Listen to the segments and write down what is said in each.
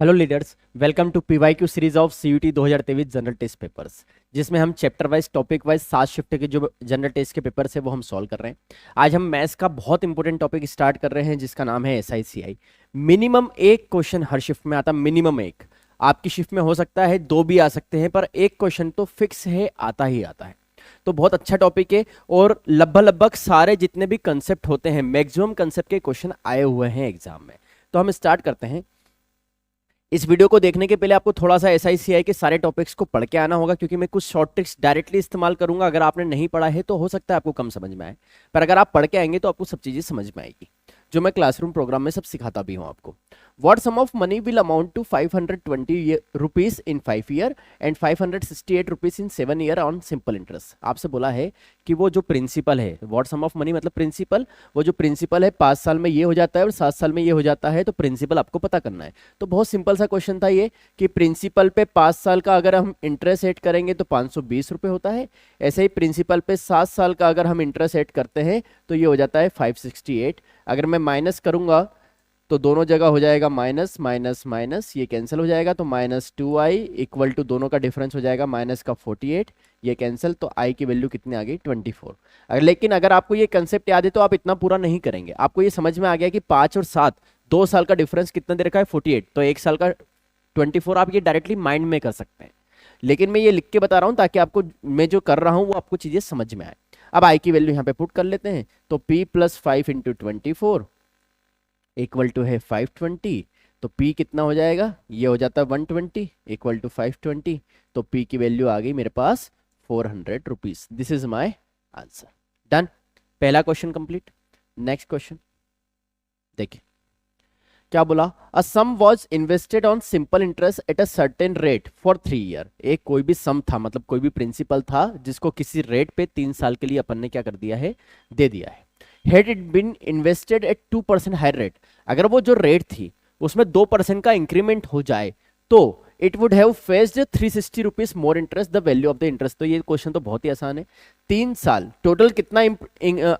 Hello leaders, welcome to PYQ series of CUET 2023 general test papers, जिसमें हम chapter wise topic wise 7 shift के जो general test के papers है वो हम सॉल्व कर रहे हैं। आज हम मैथ्स का बहुत इंपॉर्टेंट टॉपिक स्टार्ट कर रहे हैं जिसका नाम है एसआईसीआई। मिनिमम एक क्वेश्चन हर शिफ्ट में आता, मिनिमम एक। आपकी शिफ्ट में हो सकता है दो भी आ सकते हैं, पर एक क्वेश्चन तो फिक्स है, आता ही आता है। तो बहुत अच्छा टॉपिक है और लगभग सारे जितने भी कंसेप्ट होते हैं, मैक्सिमम कंसेप्ट के क्वेश्चन आए हुए हैं एग्जाम में। तो हम स्टार्ट करते हैं। इस वीडियो को देखने के पहले आपको थोड़ा सा एसआईसीआई के सारे टॉपिक्स को पढ़ के आना होगा, क्योंकि मैं कुछ शॉर्ट ट्रिक्स डायरेक्टली इस्तेमाल करूंगा। अगर आपने नहीं पढ़ा है तो हो सकता है आपको कम समझ में आए, पर अगर आप पढ़ के आएंगे तो आपको सब चीजें समझ में आएगी, जो मैं क्लासरूम प्रोग्राम में सब सिखाता भी हूं आपको। What sum of money will amount to 520 rupees in 5 year and 568 rupees in 7 year on simple interest. आपसे बोला है कि वो जो प्रिंसिपल है, व्हाट सम ऑफ मनी मतलब प्रिंसिपल, वो जो प्रिंसिपल है 5 साल में ये हो जाता है और 7 साल में ये हो जाता है, तो प्रिंसिपल आपको पता करना है। तो बहुत सिंपल सा क्वेश्चन था ये कि प्रिंसिपल पे 5 साल का अगर हम इंटरेस्ट एड करेंगे तो 520 रुपए होता है। ऐसे ही प्रिंसिपल पे 7 साल का अगर हम इंटरेस्ट एड करते हैं तो ये हो जाता है 568। अगर मैं माइनस करूंगा तो दोनों जगह हो जाएगा माइनस माइनस माइनस, ये कैंसिल हो जाएगा, तो -2i इक्वल टू दोनों का डिफरेंस हो जाएगा माइनस का 48, ये कैंसिल, तो i की वैल्यू कितनी आ गई 24। लेकिन अगर आपको ये कंसेप्ट याद है तो आप इतना पूरा नहीं करेंगे। आपको ये समझ में आ गया कि 5 और 7 2 साल का डिफरेंस कितना दे रखा है 48, तो 1 साल का 24। आप ये डायरेक्टली माइंड में कर सकते हैं, लेकिन मैं ये लिख के बता रहा हूं ताकि आपको मैं जो कर रहा हूं वो आपको चीजें समझ में आए। अब आई की वैल्यू यहाँ पे पुट कर लेते हैं, तो p plus 5 into 24 equal to है 520। तो p कितना हो जाएगा, ये हो जाता है 120 इक्वल टू 520, तो p की वैल्यू आ गई मेरे पास 400 rupees. This is my answer. Done, पहला क्वेश्चन कंप्लीट। नेक्स्ट क्वेश्चन देखिए क्या बोला। A sum was invested on simple interest at a certain rate for 3 year. एक कोई भी सम था, मतलब कोई भी प्रिंसिपल था जिसको किसी रेट पे 3 साल के लिए अपन ने क्या कर दिया है, दे दिया है। Had it been invested at 2% higher rate, अगर वो जो रेट थी उसमें 2% का इंक्रीमेंट हो जाए तो it would have faced 360 rupees more interest the value of the interest. तो ये क्वेश्चन तो बहुत ही आसान है। 3 साल टोटल कितना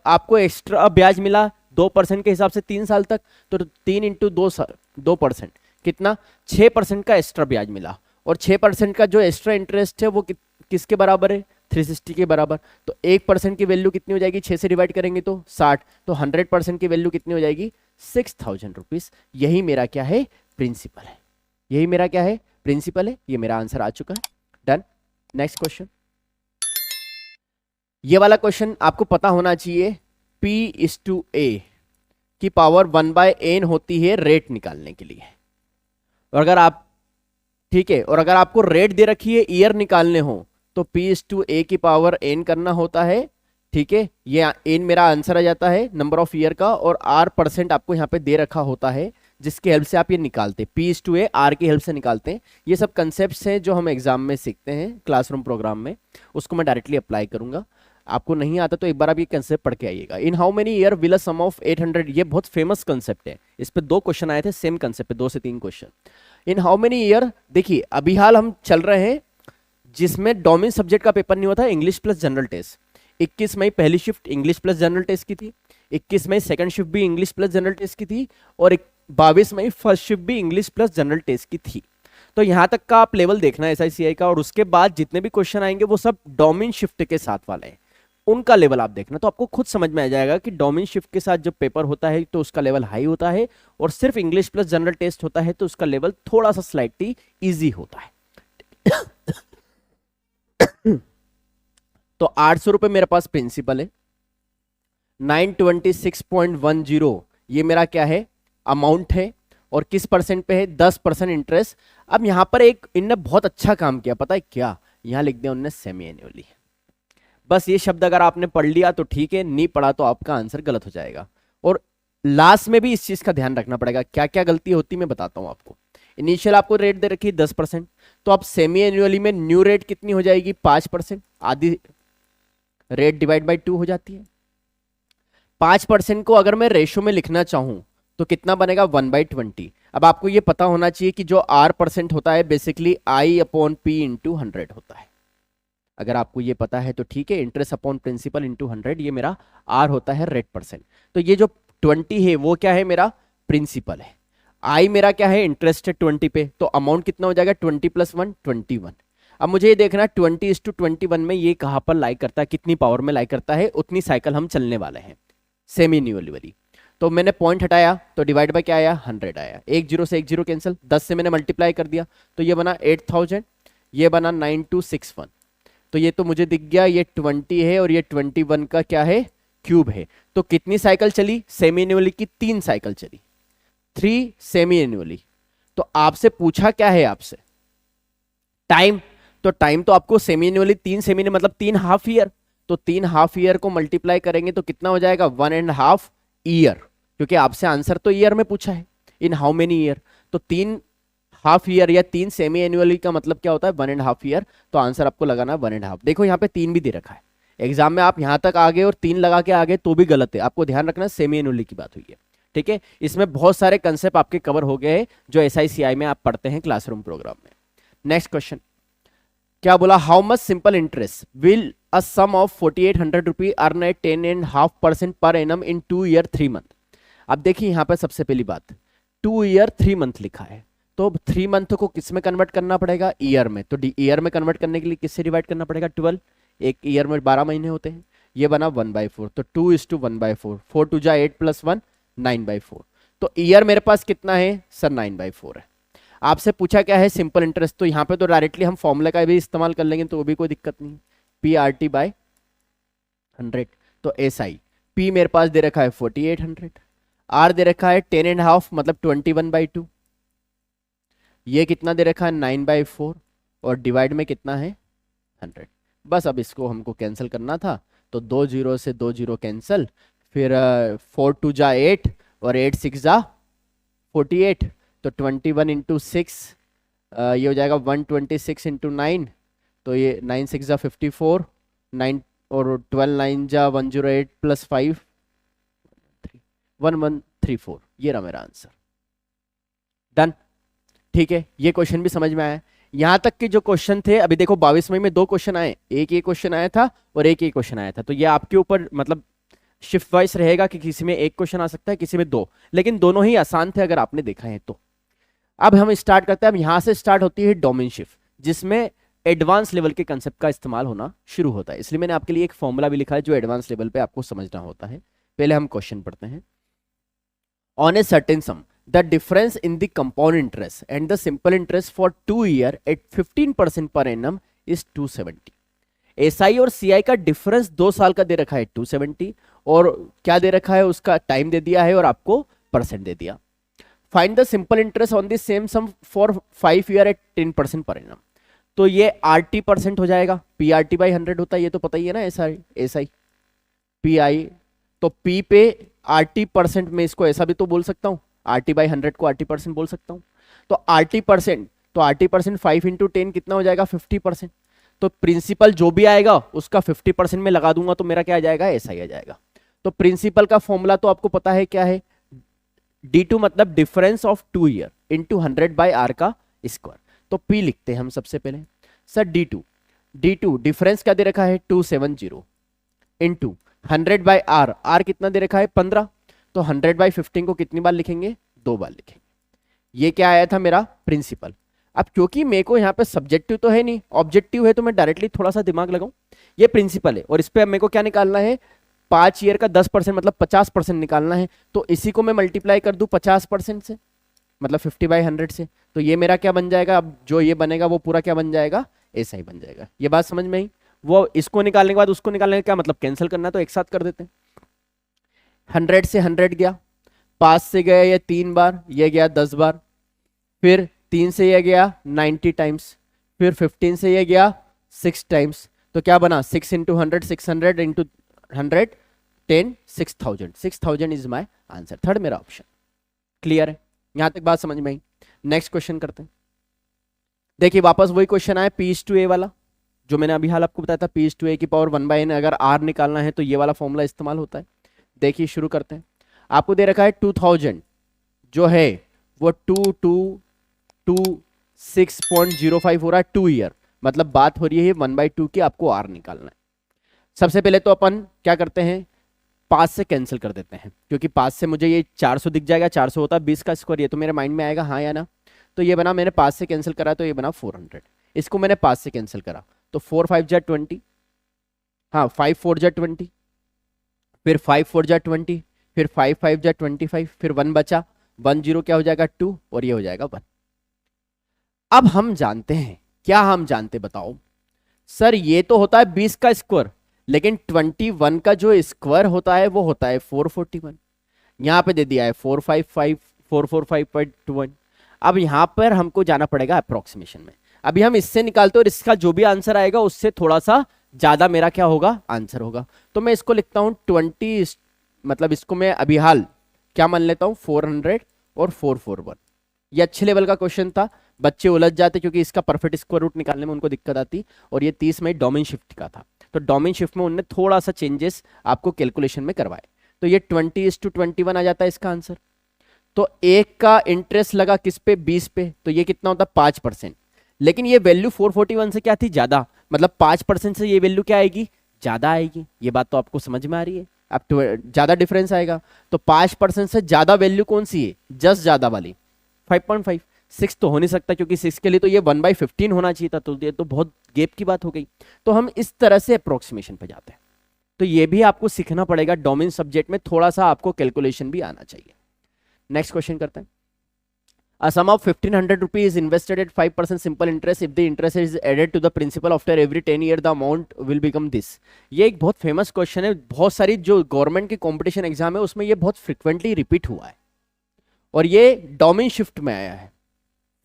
आपको एक्स्ट्रा ब्याज मिला 2% के हिसाब से 3 साल तक, तो 3 इंटू 2% कितना 6% का एक्स्ट्रा ब्याज मिला, और 6% का जो एक्स्ट्रा इंटरेस्ट है वो किसके बराबर है 360 के बराबर। तो 1% की वैल्यू कितनी हो जाएगी, 6 से डिवाइड करेंगे तो 60, तो 100% की वैल्यू कितनी हो जाएगी 6000 रुपीज। यही मेरा क्या है, प्रिंसिपल है। यही मेरा क्या है, प्रिंसिपल है। ये मेरा आंसर आ चुका है। Done, next question. ये वाला क्वेश्चन आपको पता होना चाहिए। P/A की पावर 1/n होती है रेट निकालने के लिए। और अगर आप ठीक है, और अगर आपको रेट दे रखी है ईयर निकालने हो तो P/A की पावर n करना होता है। ठीक है, ये n मेरा आंसर आ जाता है नंबर ऑफ ईयर का, और r% आपको यहाँ पे दे रखा होता है जिसकी हेल्प से आप ये निकालते हैं। P/A r की हेल्प से निकालते हैं। ये सब कंसेप्ट्स हैं जो हम एग्जाम में सीखते हैं क्लासरूम प्रोग्राम में, उसको मैं डायरेक्टली अप्लाई करूंगा। आपको नहीं आता तो एक बार आप ये कंसेप्ट पढ़ के आइएगा। In how many year will a sum of 800, ये बहुत फेमस कंसेप्ट है। इस पे 2 क्वेश्चन आए थे सेम कंसेप्ट पे, 2 से 3 question. In how many year, देखिए अभी हाल हम चल रहे हैं जिसमें डोमेन सब्जेक्ट का पेपर नहीं होता, इंग्लिश प्लस जनरल टेस्ट। 21 मई पहली shift English plus general test की थी, 21 मई सेकंड शिफ्ट भी इंग्लिश प्लस जनरल टेस्ट की थी, और 22 मई फर्स्ट शिफ्ट भी इंग्लिश प्लस जनरल टेस्ट की थी। तो यहां तक का आप लेवल देखना है एसआईसीआई का, और उसके बाद जितने भी क्वेश्चन आएंगे वो सब डोमेन शिफ्ट के साथ वाले हैं, उनका लेवल आप देखना। तो आपको खुद समझ में आ जाएगा कि डोमेन शिफ्ट के साथ जब पेपर होता है तो उसका लेवल हाई होता है, और सिर्फ इंग्लिश प्लस जनरल टेस्ट होता है तो उसका लेवल थोड़ा सा स्लाइटली इजी होता है। तो 800 रुपए मेरे पास प्रिंसिपल है, 926.10 ये मेरा क्या है, अमाउंट है, और किस परसेंट पे है 10% इंटरेस्ट। अब यहां पर एक इनने बहुत अच्छा काम किया, पता है क्या, यहां लिख दिया उन्होंने सेमी एनुअली। बस ये शब्द अगर आपने पढ़ लिया तो ठीक है, नहीं पढ़ा तो आपका आंसर गलत हो जाएगा। और लास्ट में भी इस चीज का ध्यान रखना पड़ेगा, क्या क्या गलती होती मैं बताता हूं आपको। इनिशियल आपको रेट दे रखी है 10%, तो आप सेमी एनुअली में न्यू रेट कितनी हो जाएगी 5%, आधी रेट डिवाइड बाई 2 हो जाती है। 5% को अगर मैं रेशो में लिखना चाहूं तो कितना बनेगा 1/20। अब आपको ये पता होना चाहिए कि जो r% होता है बेसिकली I/P इंटू 100 होता है। अगर आपको ये पता है तो ठीक है, इंटरेस्ट अपॉन प्रिंसिपल इंटू 100, ये मेरा r होता है रेट %। तो ये जो 20 है वो क्या है, मेरा प्रिंसिपल है। आई मेरा क्या है, इंटरेस्ट है 20 पे, तो अमाउंट कितना हो जाएगा 20 + 1 21। अब मुझे ये देखना है 20:21 में ये कहाँ पर लाई करता है, कितनी पावर में लाई करता है, उतनी साइकिल हम चलने वाले हैं सेमी एन्युअल वाली। तो मैंने पॉइंट हटाया तो डिवाइड बाय क्या आया 100 आया, एक जीरो से एक जीरो कैंसिल, 10 से मैंने मल्टीप्लाई कर दिया तो ये बना 8000, ये बना 9261। तो ये तो मुझे दिख गया ये 20 है और ये 21 का क्या है क्यूब है। तो कितनी साइकिल चली सेमी एन्युअली की, 3 साइकिल चली, 3 सेमी एन्युअली। तो आपसे पूछा क्या है आपसे टाइम, तो टाइम तो आपको सेमी एन्युअली 3 सेमी मतलब 3 हाफ ईयर, तो 3 हाफ ईयर को मल्टीप्लाई करेंगे तो कितना हो जाएगा 1.5 ईयर, क्योंकि आपसे आंसर तो ईयर में पूछा है इन हाउ मेनी ईयर। तो 3 हाफ ईयर या 3 सेमी एनुअली का मतलब क्या होता है 1.5 ईयर, तो आंसर आपको लगाना 1.5। देखो यहाँ पे 3 भी दे रखा है, एग्जाम में आप यहाँ तक आ गए और 3 लगा के आ गए तो भी गलत है, आपको ध्यान रखना सेमी एनुअली की बात हुई है, ठीक है। इसमें बहुत सारे कंसेप्ट आपके कवर हो गए हैं जो SICI में आप पढ़ते हैं क्लासरूम प्रोग्राम में। नेक्स्ट क्वेश्चन क्या बोला, how much simple interest will a sum of 4800 rupee earn at 10.5% per annum in 2 year 3 month. अब देखिए यहाँ पे सबसे पहली बात 2 ईयर 3 मंथ लिखा है, तो 3 मंथ को किस में कन्वर्ट करना पड़ेगा ईयर में, तो ईयर में कन्वर्ट करने के लिए किससे डिवाइड करना पड़ेगा 12, एक ईयर में 12 महीने होते हैं, ये बना 1/4, तो 2:1/4, 4 2 जा 8 + 1 9/4। तो ईयर मेरे पास कितना है सर 9/4 है। आपसे पूछा क्या है सिंपल इंटरेस्ट, तो यहाँ पे तो डायरेक्टली हम फॉर्मूला का भी इस्तेमाल कर लेंगे तो वो भी कोई दिक्कत नहीं, PRT/100। तो SI P मेरे पास दे रखा है 4800, R दे रखा है 10.5 मतलब 21/2, ये कितना दे रखा है 9/4 और डिवाइड में कितना है 100। बस अब इसको हमको कैंसिल करना था तो 2 जीरो से 2 जीरो कैंसिल, फिर 4 2 जा 8 और 8 6 जा 48, तो 21 × 6 ये हो जाएगा 126 × 9, तो ये 9 6 जा 54, 9 और 12 9 जा 108 + 5 1134, ये रहा मेरा आंसर। डन, ठीक है, ये क्वेश्चन भी समझ में आया। यहां तक के जो क्वेश्चन थे अभी देखो 22 मई में 2 क्वेश्चन आए, एक ये क्वेश्चन आया था और एक ये क्वेश्चन आया था, तो ये आपके ऊपर मतलब शिफ्ट वाइज रहेगा कि किसी में एक क्वेश्चन आ सकता है किसी में 2, लेकिन दोनों ही आसान थे अगर आपने देखा है तो। अब हम स्टार्ट करते हैं, अब यहां से स्टार्ट होती है डोमेन शिफ्ट जिसमें एडवांस लेवल के कंसेप्ट का इस्तेमाल होना शुरू होता है, इसलिए मैंने आपके लिए एक फॉर्मूला भी लिखा है जो एडवांस लेवल पे आपको समझना होता है। पहले हम क्वेश्चन पढ़ते हैं। On a certain some the difference in the compound interest and the simple interest for 2 year at 15% per annum is 270। SI और CI का डिफरेंस 2 साल का दे रखा है 270 और क्या दे रखा है उसका टाइम दे दिया है और आपको परसेंट दे दिया। Find the simple interest on the same sum for 5 year at 10% per annum, तो ये RT% हो जाएगा, PRT/100 होता है ये तो पता ही है ना, SI PI, तो P पे RT% में इसको ऐसा भी तो बोल सकता हूँ, RT/100 को RT% बोल सकता हूँ। तो RT%, तो RT% 5 × 10 कितना हो जाएगा 50%, तो प्रिंसिपल जो भी आएगा उसका 50% में लगा दूंगा तो मेरा क्या आ जाएगा SI आ जाएगा। तो प्रिंसिपल का फॉर्मूला तो आपको पता है क्या है, D2 मतलब difference of 2 year into 100/R का स्क्वायर। तो P लिखते हैं हम सबसे पहले, सर D2 डिफरेंस क्या दे रखा है 270 इंटू 100/R, R कितना दे रखा है 15, तो 100/15 को कितनी बार लिखेंगे 2 बार लिखेंगे। ये क्या आया था मेरा प्रिंसिपल। अब क्योंकि मेरे को यहाँ पे सब्जेक्टिव तो है नहीं ऑब्जेक्टिव है, तो मैं डायरेक्टली थोड़ा सा दिमाग लगाऊं, ये प्रिंसिपल है और इस पे मेरे को क्या निकालना है 5 ईयर का 10% मतलब 50% निकालना है, तो इसी को मैं मल्टीप्लाई कर दूं 50% से मतलब 50/100 से, तो ये मेरा क्या बन जाएगा, अब जो ये बनेगा वो पूरा क्या बन जाएगा ऐसा ही बन जाएगा। ये बात समझ में आई, वो इसको निकालने के बाद उसको निकालने का क्या मतलब कैंसिल करना तो एक साथ कर देते हैं। 100 से 100 गया, 5 से गया ये 3 बार, ये गया 10 बार, फिर 3 से ये गया 90 टाइम्स, फिर 15 से ये गया 6 टाइम्स, तो क्या बना 6 × 100 600 × 100 10 6000, 6000 इज माय आंसर, थर्ड मेरा ऑप्शन। क्लियर है, यहां तक बात समझ में आई। नेक्स्ट क्वेश्चन करते हैं। देखिए वापस वही क्वेश्चन आया P/A वाला जो मैंने अभी हाल आपको बताया था, P/A की पावर 1/n, अगर R निकालना है तो ये वाला फॉर्मूला इस्तेमाल होता है। देखिए शुरू करते हैं, आपको दे रखा है 2000 जो है वो 2226.05 हो रहा है 2 ईयर, मतलब बात हो रही है 1/2 की, आपको R निकालना है। सबसे पहले तो अपन क्या करते हैं 5 से कैंसिल कर देते हैं, क्योंकि 5 से मुझे ये 400 दिख जाएगा, 400 होता है 20 का स्क्वायर, ये तो मेरे माइंड में आएगा हाँ या ना। तो ये बना, मैंने 5 से कैंसिल करा तो ये बना 400, इसको मैंने 5 से कैंसिल करा तो 4 5 जा 20, हाँ 5 4 जा 20, फिर 5 4 जा 20, फिर 5 5 जा 25, फिर 1 बचा, 1 0 क्या हो जाएगा 2 और ये हो जाएगा 1। अब हम जानते हैं, क्या हम जानते बताओ सर, ये तो होता है 20 का स्क्वायर, लेकिन 21 का जो स्क्वायर होता है वो होता है 441। यहाँ पे दे दिया है 455 445.21। अब यहाँ पर हमको जाना पड़ेगा अप्रोक्सीमेशन में। अभी हम इससे निकालते और इसका जो भी आंसर आएगा उससे थोड़ा सा ज्यादा मेरा क्या होगा आंसर होगा। तो मैं इसको लिखता हूँ 20, मतलब इसको मैं अभी हाल क्या मान लेता हूँ 400 और 441। ये अच्छे लेवल का क्वेश्चन था, बच्चे उलझ जाते क्योंकि इसका परफेक्ट स्क्वायर रूट निकालने में उनको दिक्कत आती। और ये 30 में डोमेन शिफ्ट का था, तो डोमेन शिफ्ट में उन्होंने थोड़ा सा चेंजेस आपको कैलकुलेशन में करवाए। तो ये 20:21 आ जाता है इसका आंसर। तो एक का इंटरेस्ट लगा किस पे 20 पे, तो ये कितना होता है 5%। लेकिन ये वैल्यू 441 से क्या थी ज्यादा, मतलब 5% से ये वैल्यू क्या आएगी ज्यादा आएगी। ये बात तो आपको समझ में आ रही है, अब ज्यादा डिफरेंस आएगा। तो 5% से ज्यादा वैल्यू कौन सी है, जस्ट ज्यादा वाली 5.5। 6 तो हो नहीं सकता क्योंकि 6 के लिए तो ये 1/15 होना चाहिए था, तो ये तो बहुत गैप की बात हो गई। तो हम इस तरह से अप्रोक्सीमेशन पे जाते हैं। तो ये भी आपको सीखना पड़ेगा, डोमेन सब्जेक्ट में थोड़ा सा आपको कैलकुलेशन भी आना चाहिए। नेक्स्ट क्वेश्चन करते हैं। A sum of 1500 rupees is invested at 5% simple interest. If the interest is added to the principal after every 10 year, the amount will become this. ये एक बहुत फेमस क्वेश्चन है, बहुत सारी जो गवर्नमेंट की कंपटीशन एग्जाम है उसमें ये बहुत फ्रिक्वेंटली रिपीट हुआ है। और ये डोमेन शिफ्ट में आया है,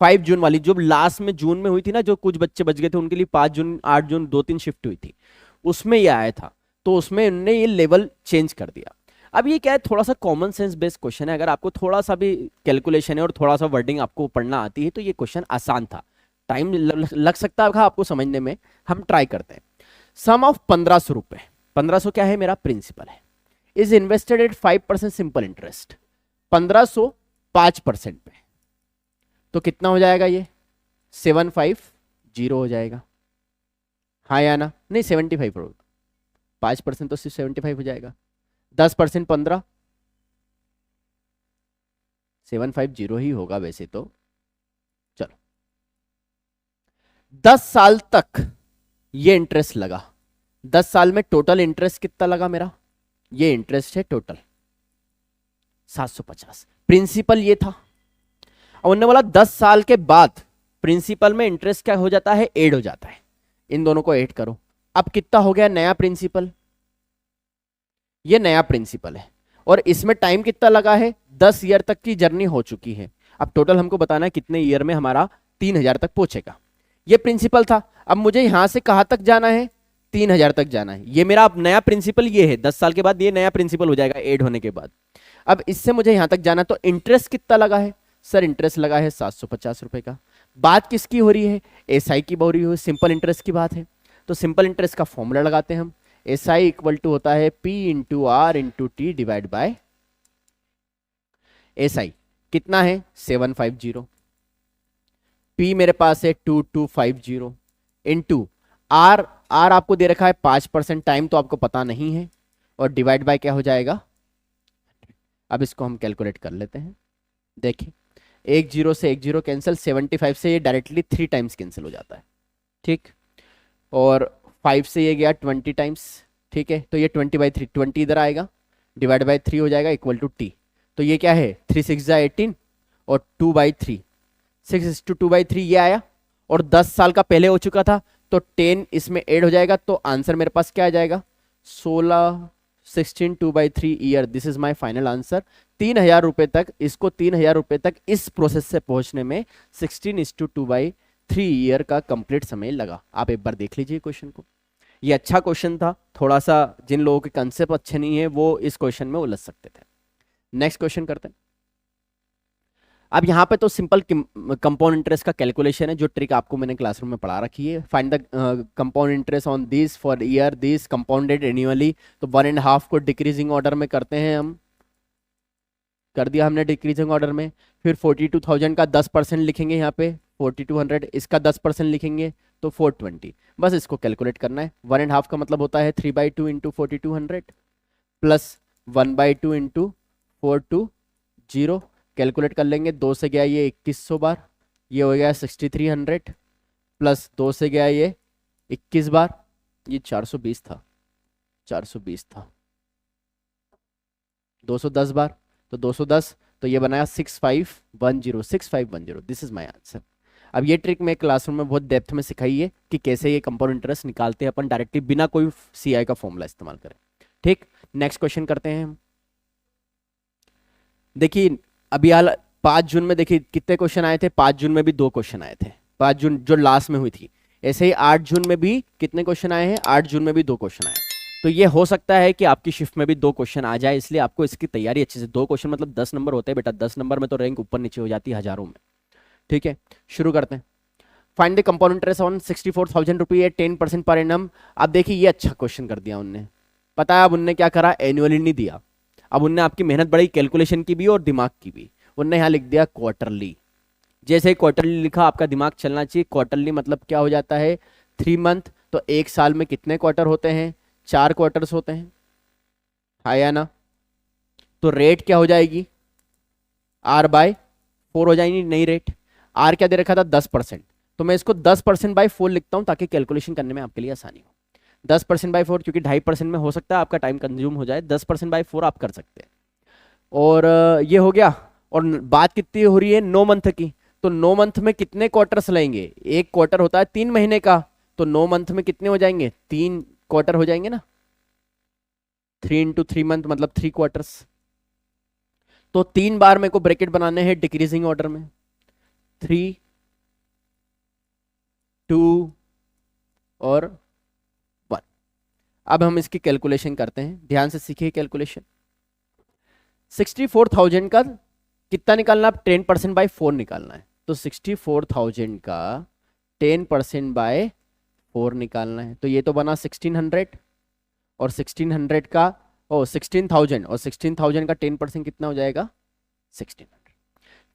5 जून वाली, जो लास्ट में जून में हुई थी ना, जो कुछ बच्चे बच गए थे उनके लिए 5 जून 8 जून 2-3 शिफ्ट हुई थी, उसमें ये आया था। तो उसमें उन्होंने ये लेवल चेंज कर दिया। अब ये क्या है, थोड़ा सा कॉमन सेंस बेस्ड क्वेश्चन है, अगर आपको थोड़ा सा भी कैलकुलेशन है और थोड़ा सा वर्डिंग आपको पढ़ना आती है तो ये क्वेश्चन आसान था। टाइम लग सकता है आपको समझने में, हम ट्राई करते हैं। सम ऑफ 1500 रुपए, 1500 क्या है मेरा प्रिंसिपल है, is invested at 5% simple interest. 1500 5% पे, तो कितना हो जाएगा ये 750 हो जाएगा, हाँ या ना, नहीं 75 होगा, 5% तो सिर्फ 75 हो जाएगा, 10% 15, 750 ही होगा वैसे तो। चलो 10 साल तक ये इंटरेस्ट लगा, 10 साल में टोटल इंटरेस्ट कितना लगा मेरा, ये इंटरेस्ट है टोटल 750, प्रिंसिपल ये था। और उन्होंने बोला 10 साल के बाद प्रिंसिपल में इंटरेस्ट क्या हो जाता है, ऐड हो जाता है, इन दोनों को ऐड करो। अब कितना हो गया नया प्रिंसिपल, ये नया प्रिंसिपल है और इसमें टाइम कितना लगा है, 10 ईयर तक की जर्नी हो चुकी है। अब टोटल हमको बताना है कितने ईयर में हमारा 3000 तक पहुंचेगा। ये प्रिंसिपल था, अब मुझे यहां से कहां तक जाना है, 3000 तक जाना है। ये मेरा अब नया प्रिंसिपल ये है, 10 साल के बाद ये नया प्रिंसिपल हो जाएगा ऐड होने के बाद। अब इससे मुझे यहां तक जाना, तो इंटरेस्ट कितना लगा है सर, इंटरेस्ट लगा है 750 रुपए का। बात किसकी हो रही है, एसआई की हो रही है, सिंपल इंटरेस्ट की बात है। तो सिंपल इंटरेस्ट का फॉर्मूला लगाते हैं हम, एस आई इक्वल टू होता है P into R into T divide by S I कितना है 750, P मेरे पास है 2250 इंटू आर, आर आपको दे रखा है 5%, टाइम तो आपको पता नहीं है, और डिवाइड बाय क्या हो जाएगा। अब इसको हम कैलकुलेट कर लेते हैं, देखिए 10 से 10 कैंसिल, 75 से ये डायरेक्टली 3 टाइम्स कैंसिल हो जाता है, ठीक। और 5 से ये गया 20 टाइम्स, ठीक है। तो ये 20/3, 20 इधर आएगा, डिवाइड बाय 3 हो जाएगा इक्वल टू टी। तो ये क्या है 3 6 18 और 2/3, 6:2/3 ये आया, और 10 साल का पहले हो चुका था तो 10 इसमें ऐड हो जाएगा। तो आंसर मेरे पास क्या आ जाएगा 16 16 2/3 year, this is my final answer. 3000 रुपए तक, इसको 3000 रुपए तक इस प्रोसेस से पहुंचने में 16:2/3 ईयर का कंप्लीट समय लगा। आप एक बार देख लीजिए क्वेश्चन को, ये अच्छा क्वेश्चन था, थोड़ा सा जिन लोगों के कंसेप्ट अच्छे नहीं है वो इस क्वेश्चन में उलझ सकते थे। नेक्स्ट क्वेश्चन करते हैं। अब यहाँ पे तो सिंपल कंपाउंड इंटरेस्ट का कैलकुलेशन है, जो ट्रिक आपको मैंने क्लासरूम में पढ़ा रखी है। Find the compound interest on this for year, this compounded annually. तो 1.5 को डिक्रीजिंग ऑर्डर में करते हैं हम, कर दिया हमने डिक्रीजिंग ऑर्डर में। फिर 42,000 का 10% लिखेंगे यहाँ पे 4200, इसका 10% लिखेंगे तो 420। बस इसको कैलकुलेट करना है। 1.5 का मतलब होता है 3/2 इंटू 4200 प्लस 1/2 इंटू 420, कैलकुलेट कर लेंगे। 2 से गया ये 2100 बार, ये हो गया 6300, प्लस 2 से गया ये 21 बार, ये 420 था, 420 था, 210 बार, तो 210, तो ये बनाया 6510, 6510, दिस इज माई आंसर। अब ये ट्रिक मैं क्लासरूम में बहुत डेप्थ में सिखाई है कि कैसे ये कंपाउंड इंटरेस्ट निकालते हैं अपन डायरेक्टली बिना कोई सीआई का फॉर्मूला इस्तेमाल करें। ठीक, नेक्स्ट क्वेश्चन करते हैं हम। देखिए अभी हाल 5 जून में देखिए कितने क्वेश्चन आए थे, 5 जून में भी 2 क्वेश्चन आए थे, 5 जून जो लास्ट में हुई थी। ऐसे ही 8 जून में भी कितने क्वेश्चन आए हैं, 8 जून में भी 2 क्वेश्चन आए। तो ये हो सकता है कि आपकी शिफ्ट में भी 2 क्वेश्चन आ जाए, इसलिए आपको इसकी तैयारी अच्छे से, 2 क्वेश्चन मतलब 10 नंबर होते हैं बेटा, 10 नंबर में तो रैंक ऊपर नीचे हो जाती है हजारों में। ठीक है, शुरू करते हैं। Find the compound interest on 64,000 रुपये एट 10% पर एनम। अब देखिए ये अच्छा क्वेश्चन कर दिया उनने, पता है अब उनने क्या करा, एनुअली नहीं दिया, अब उनने आपकी मेहनत बढ़ाई कैलकुलेशन की भी और दिमाग की भी, उनने यहाँ लिख दिया क्वार्टरली। जैसे ही क्वार्टरली लिखा आपका दिमाग चलना चाहिए, क्वार्टरली मतलब क्या हो जाता है, 3 मंथ, तो एक साल में कितने क्वार्टर होते हैं, 4 क्वार्टर्स होते हैं, आया ना। तो रेट क्या हो जाएगी, R/4 हो जाएगी नई रेट। आर क्या दे रखा था, 10%, तो मैं इसको 10%/4 लिखता हूं ताकि कैलकुलेशन करने में आपके लिए आसानी हो। 10%/4 क्योंकि 2.5% में हो सकता है आपका टाइम कंज्यूम हो जाए, 10%/4 आप कर सकते हैं। और ये हो गया। और बात कितनी हो रही है, 9 मंथ की, तो 9 मंथ में कितने क्वार्टर्स लेंगे, एक क्वार्टर होता है 3 महीने का, तो 9 मंथ में कितने हो जाएंगे, 3 क्वार्टर हो जाएंगे ना, 3 × 3 मंथ मतलब 3 क्वार्टर्स। तो 3 बार मेरे को ब्रैकेट बनाने हैं डिक्रीजिंग ऑर्डर में, 3, 2 और 1। अब हम इसकी कैलकुलेशन करते हैं, ध्यान से सीखिए कैलकुलेशन। 64,000 का कितना निकालना, अब 10%/4 निकालना है, तो 64,000 का 10%/4 निकालना है, तो ये तो बना 1600, और 1600 का 16,000, और 16,000 का 10% कितना हो जाएगा, 1600।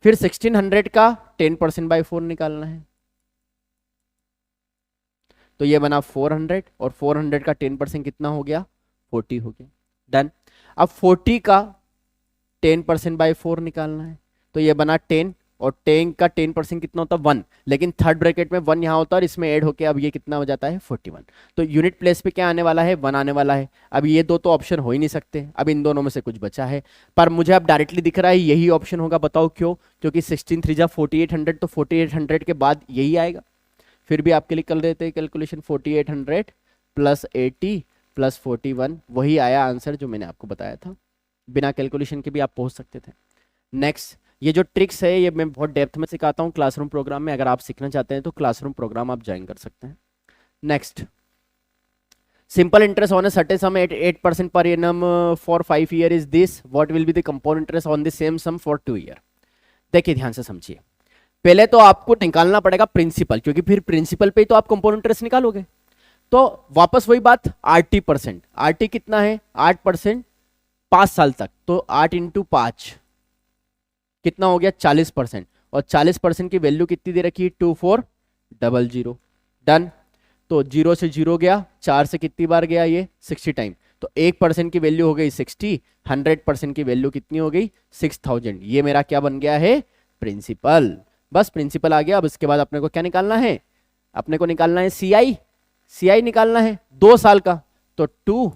फिर 1600 का 10%/4 निकालना है, तो ये बना 400, और 400 का 10% कितना हो गया, 40 हो गया, डन। अब 40 का 10%/4 निकालना है, तो ये बना 10, और 10 का 10% कितना होता है, 1, लेकिन थर्ड ब्रैकेट में 1 यहाँ होता है और इसमें ऐड होके अब ये कितना हो जाता है, 41। तो यूनिट प्लेस पे क्या आने वाला है, 1 आने वाला है। अब ये दो तो ऑप्शन हो ही नहीं सकते, अब इन दोनों में से कुछ बचा है, पर मुझे अब डायरेक्टली दिख रहा है यही ऑप्शन होगा, बताओ क्यों, क्योंकि 16 3 4800, तो 4800 के बाद यही आएगा। फिर भी आपके लिए कर देते हैं कैलकुलेशन, 4800 प्लस 80 प्लस 41, वही आया आंसर जो मैंने आपको बताया था, बिना कैलकुलेशन के भी आप पहुंच सकते थे। नेक्स्ट, ये जो ट्रिक्स है ये मैं बहुत डेप्थ में सिखाता हूँ क्लासरूम प्रोग्राम में, अगर आप सीखना चाहते हैं तो क्लासरूम प्रोग्राम आप ज्वाइन कर सकते हैं। Next, simple interest on a certain sum at 8% per annum for 5 year is this, what will be the compound interest on the same sum for 2 year. देखिए ध्यान से समझिए, पहले तो आपको निकालना पड़ेगा प्रिंसिपल, क्योंकि फिर प्रिंसिपल पे ही तो आप कंपाउंड इंटरेस्ट निकालोगे। तो वापस वही बात, RT%, RT कितना है, 8% 5 साल तक, तो 8 × 5 कितना हो गया, 40%, और 40% की वैल्यू कितनी दे रखी है, 2400, डन। तो 0 से 0 गया, 4 से कितनी बार गया ये, 60 टाइम, तो 1% की वैल्यू हो गई 60, 100% की वैल्यू कितनी हो गई, 6000। ये मेरा क्या बन गया है, प्रिंसिपल। बस प्रिंसिपल आ गया। अब इसके बाद अपने को क्या निकालना है, अपने को निकालना है सीआई, सीआई निकालना है 2 साल का, तो 2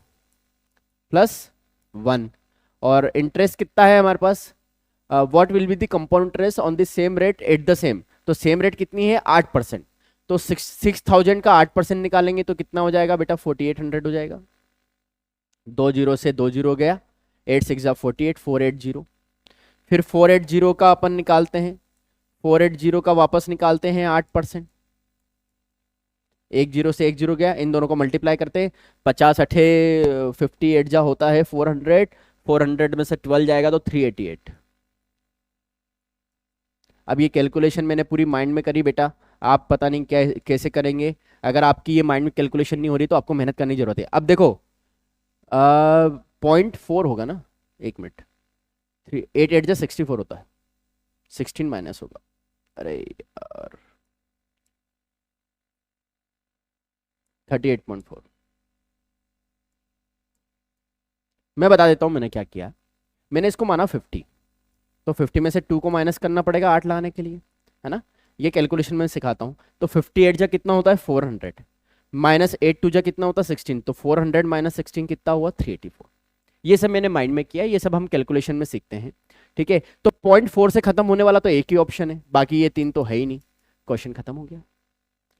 + 1, और इंटरेस्ट कितना है हमारे पास, what will be the compound interest on the same rate at the same, तो सेम रेट कितनी है, 8%, तो 6000 का 8% निकालेंगे तो कितना हो जाएगा बेटा, 4800 हो जाएगा। 2 0 से 2 0 गया, 8 6 48, 480। फिर 480 का अपन निकालते हैं, 480 का वापस निकालते हैं 8%, 1 0 से 1 0 गया, इन दोनों को मल्टीप्लाई करते हैं, 50 8 58 जा होता है 400, 400 में से 12 जाएगा तो 388। अब ये कैलकुलेशन मैंने पूरी माइंड में करी बेटा, आप पता नहीं क्या कैसे करेंगे, अगर आपकी ये माइंड में कैलकुलेशन नहीं हो रही तो आपको मेहनत करने की जरूरत है। अब देखो 0.4 होगा ना, 1 मिनट, 8 8 जा 64 होता है, 16 माइनस होगा, अरे यार 38.4 मैं बता देता हूँ मैंने क्या किया। मैंने इसको माना 50, तो 50 में से 2 को माइनस करना पड़ेगा 8 लाने के लिए, है ना। ये कैलकुलेशन मैं सिखाता हूँ। तो 58 जा कितना होता है 400, माइनस 8 2 जा कितना होता है 16, तो 400 माइनस 16 कितना हुआ 384। ये सब मैंने माइंड में किया, ये सब हम कैलकुलेशन में सीखते हैं, ठीक है। तो 0.4 से खत्म होने वाला तो एक ही ऑप्शन है, बाकी ये 3 तो है ही नहीं। क्वेश्चन खत्म हो गया,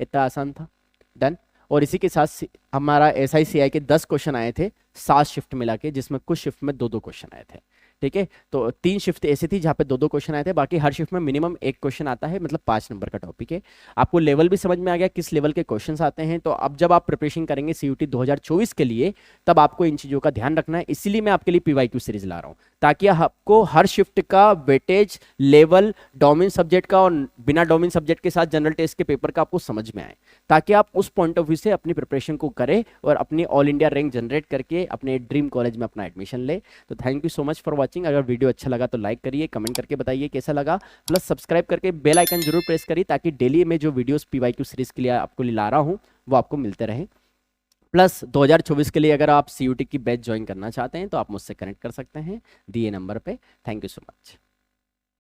इतना आसान था। डन। और इसी के साथ हमारा SICI के 10 क्वेश्चन आए थे 7 शिफ्ट मिला के, जिसमें कुछ शिफ्ट में 2-2 क्वेश्चन आए थे, ठीक है। तो 3 शिफ्ट ऐसी थी जहाँ पे 2-2 क्वेश्चन आए थे, बाकी हर शिफ्ट में मिनिमम 1 क्वेश्चन आता है, मतलब 5 नंबर का टॉपिक है। आपको लेवल भी समझ में आ गया किस लेवल के क्वेश्चन आते हैं। तो अब जब आप प्रिपरेशन करेंगे CUT 2024 के लिए, तब आपको इन चीज़ों का ध्यान रखना है। इसीलिए मैं आपके लिए PYQ सीरीज ला रहा हूँ, ताकि आपको हर शिफ्ट का वेटेज, लेवल, डोमेन सब्जेक्ट का और बिना डोमेन सब्जेक्ट के साथ जनरल टेस्ट के पेपर का आपको समझ में आए, ताकि आप उस पॉइंट ऑफ व्यू से अपनी प्रिपरेशन को करें और अपनी ऑल इंडिया रैंक जनरेट करके अपने ड्रीम कॉलेज में अपना एडमिशन ले। तो thank you so much for watching. अगर वीडियो अच्छा लगा तो लाइक करिए, कमेंट करके बताइए कैसा लगा, प्लस सब्सक्राइब करके बेल आइकन जरूर प्रेस करिए, ताकि डेली में जो वीडियोस PYQ सीरीज के लिए आपको ला रहा हूँ वो आपको मिलते रहे। प्लस 2024 के लिए अगर आप CUT की बैच ज्वाइन करना चाहते हैं तो आप मुझसे कनेक्ट कर सकते हैं दिए नंबर पे। Thank you so much.